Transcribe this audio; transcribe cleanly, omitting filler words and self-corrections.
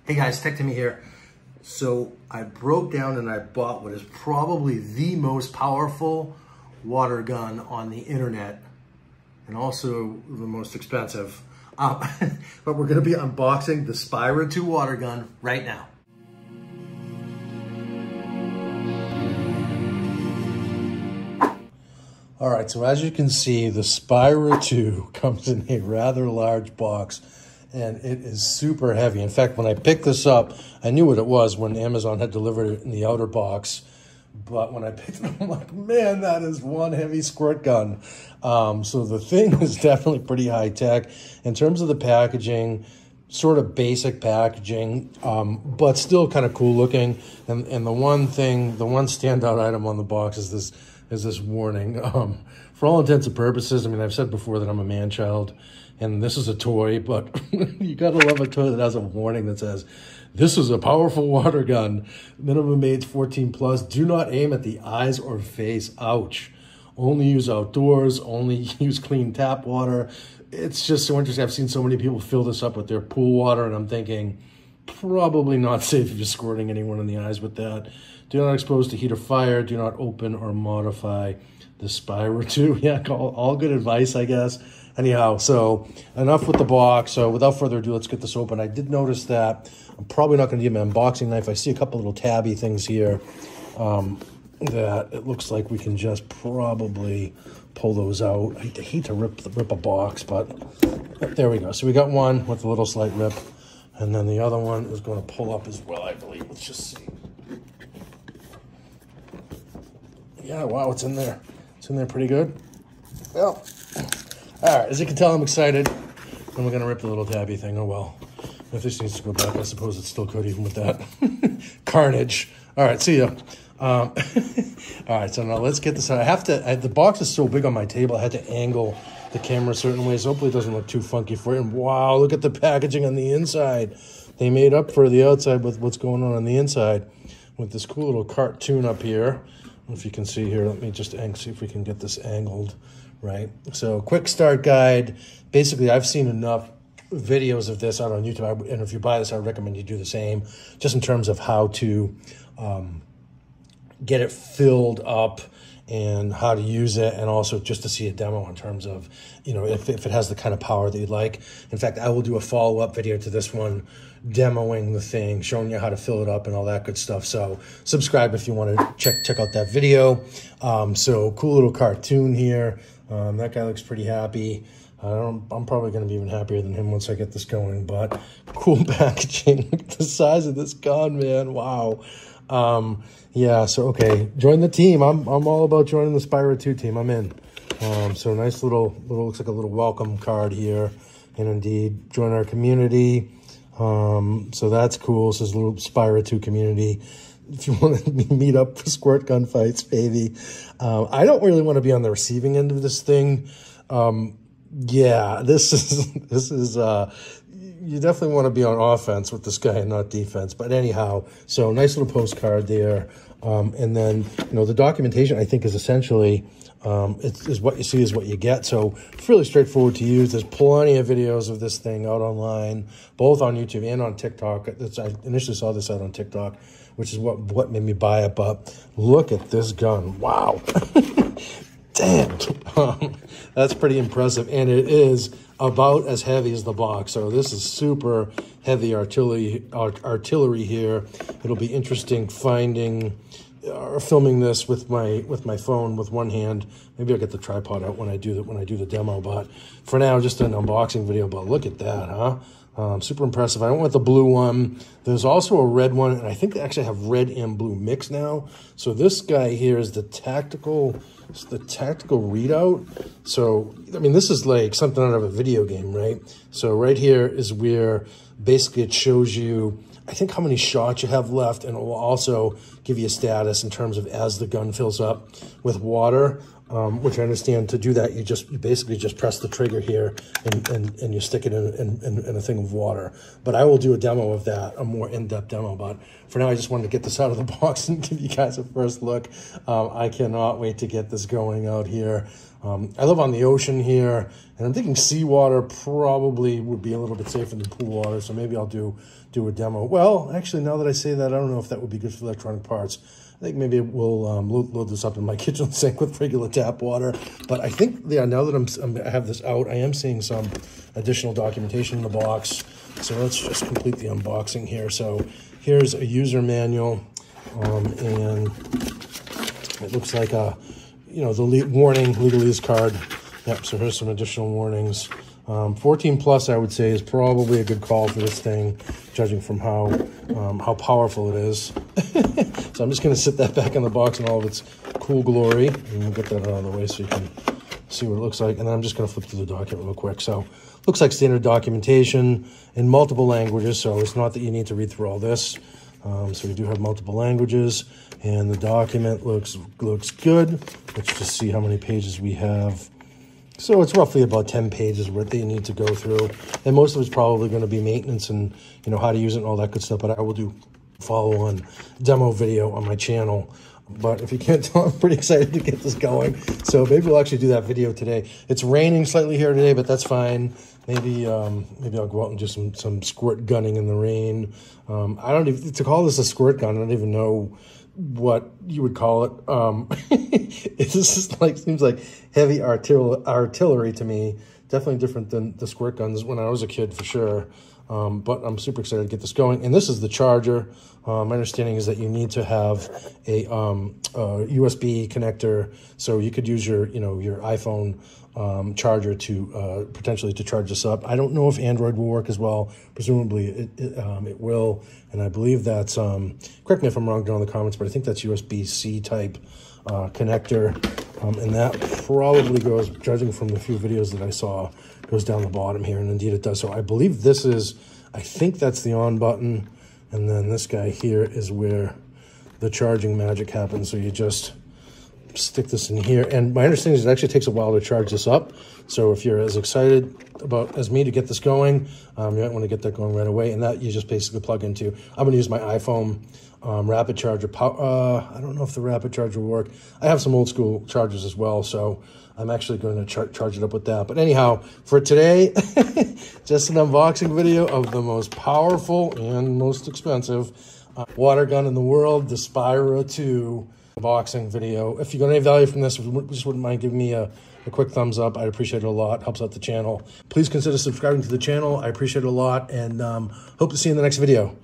Hey guys, Tech Timmy here. So I broke down and I bought what is probably the most powerful water gun on the internet and also the most expensive. But we're gonna be unboxing the SPYRA 2 water gun right now. All right, so as you can see, the SPYRA 2 comes in a rather large box. And it is super heavy. In fact, when I picked this up, I knew what it was when Amazon had delivered it in the outer box. But when I picked it up, I'm like, man, that is one heavy squirt gun. So the thing is definitely pretty high tech. In terms of the packaging, sort of basic packaging, but still kind of cool looking. And the one standout item on the box is this warning. For all intents and purposes, I mean, I've said before that I'm a man-child. And this is a toy, but you gotta love a toy that has a warning that says, this is a powerful water gun. Minimum age 14 plus. Do not aim at the eyes or face. Ouch. Only use outdoors. Only use clean tap water. It's just so interesting. I've seen so many people fill this up with their pool water, and I'm thinking, probably not safe if you're squirting anyone in the eyes with that. Do not expose to heat or fire. Do not open or modify the SPYRA 2. Yeah, all good advice, I guess. Anyhow, so enough with the box. So without further ado, let's get this open. I did notice that I'm probably not going to get my unboxing knife. I see a couple little tabby things here that it looks like we can just probably pull those out. I hate to rip a box, but there we go. So we got one with a little slight rip, and then the other one is going to pull up as well, I believe. Let's just see. Yeah, wow, it's in there. It's in there pretty good. Well, all right, as you can tell, I'm excited. And we're going to rip the little tabby thing. Oh, well. If this needs to go back, I suppose it still could, even with that. Carnage. All right, see ya. All right, so now let's get this out. The box is so big on my table, I had to angle the camera a certain way, so hopefully it doesn't look too funky for you. And wow, look at the packaging on the inside. They made up for the outside with what's going on the inside with this cool little cartoon up here. I don't know if you can see here. Let me just see if we can get this angled. Right, so quick start guide. Basically, I've seen enough videos of this out on YouTube, and if you buy this, I recommend you do the same, just in terms of how to get it filled up and how to use it, and also just to see a demo in terms of, you know, if it has the kind of power that you'd like. In fact, I will do a follow-up video to this one, demoing the thing, showing you how to fill it up and all that good stuff. So subscribe if you want to check out that video. So cool little cartoon here. That guy looks pretty happy. I'm probably going to be even happier than him once I get this going, but cool packaging. Look at the size of this gun, man. Wow. Yeah, so, okay, join the team. I'm all about joining the SPYRA 2 team. I'm in. So nice little, looks like a little welcome card here. And indeed, join our community. So that's cool. So this little SPYRA 2 community. If you want to meet up for squirt gun fights, baby. I don't really want to be on the receiving end of this thing. Yeah, this is you definitely want to be on offense with this guy and not defense. But anyhow, so nice little postcard there. And then, you know, the documentation, I think, is essentially, is what you see is what you get. So it's really straightforward to use. There's plenty of videos of this thing out online, both on YouTube and on TikTok. I initially saw this out on TikTok, which is what made me buy it. But look at this gun. Wow. Damn. That's pretty impressive. And it is about as heavy as the box. So this is super heavy artillery here. It'll be interesting finding or filming this with my phone with one hand. Maybe I'll get the tripod out when I do the demo. But for now, just an unboxing video. But look at that, huh? Super impressive. I don't want the blue one. There's also a red one, and I think they actually have red and blue mix now. So this guy here is the tactical Readout. So, I mean, this is like something out of a video game, right? So right here is where basically it shows you, I think, how many shots you have left, and it will also give you a status in terms of as the gun fills up with water. which I understand to do that, you basically just press the trigger here and you stick it in a thing of water. But I will do a demo of that, a more in-depth demo. But for now, I just wanted to get this out of the box and give you guys a first look. I cannot wait to get this going out here. I live on the ocean here, and I'm thinking seawater probably would be a little bit safer than pool water, so maybe I'll do a demo. Well, actually, now that I say that, I don't know if that would be good for electronic parts. I think maybe we'll load this up in my kitchen sink with regular tap water. But I think, yeah, now that I have this out, I am seeing some additional documentation in the box. So let's just complete the unboxing here. So here's a user manual, and it looks like a, the warning legalese card. Yep, so here's some additional warnings. 14 plus, I would say, is probably a good call for this thing, judging from how powerful it is. So I'm just going to sit that back in the box in all of its cool glory, and we'll get that out of the way so you can see what it looks like. And then I'm just going to flip through the document real quick. So looks like standard documentation in multiple languages, so it's not that you need to read through all this. So we do have multiple languages, and the document looks good. Let's just see how many pages we have. So it's roughly about 10 pages worth that you need to go through. And most of it's probably going to be maintenance and, how to use it and all that good stuff. But I will do follow-on demo video on my channel. But if you can't tell, I'm pretty excited to get this going. So maybe we'll actually do that video today. It's raining slightly here today, but that's fine. Maybe I'll go out and do some squirt gunning in the rain. I don't even, to call this a squirt gun, I don't even know what you would call it. It's just seems like heavy artillery to me. Definitely different than the squirt guns when I was a kid, for sure. But I'm super excited to get this going. And this is the charger. My understanding is that you need to have a USB connector, so you could use your iPhone charger to potentially to charge this up. I don't know if Android will work as well. Presumably it will, and I believe that's correct me if I'm wrong down in the comments, but I think that's USB-C type connector, and that probably goes, judging from the few videos that I saw, goes down the bottom here, and indeed it does. So I believe I think that's the on button, and then this guy here is where the charging magic happens. So you just stick this in here, and my understanding is it actually takes a while to charge this up. So if you're as excited as me to get this going, you might want to get that going right away, and that you just basically plug into. I'm going to use my iPhone rapid charger. I don't know if the rapid charger will work. I have some old school chargers as well, so I'm actually going to charge it up with that. But anyhow, for today, just an unboxing video of the most powerful and most expensive water gun in the world, the SPYRA 2 unboxing video. If you got any value from this, just wouldn't mind giving me a quick thumbs up. I'd appreciate it a lot. Helps out the channel. Please consider subscribing to the channel. I appreciate it a lot, and hope to see you in the next video.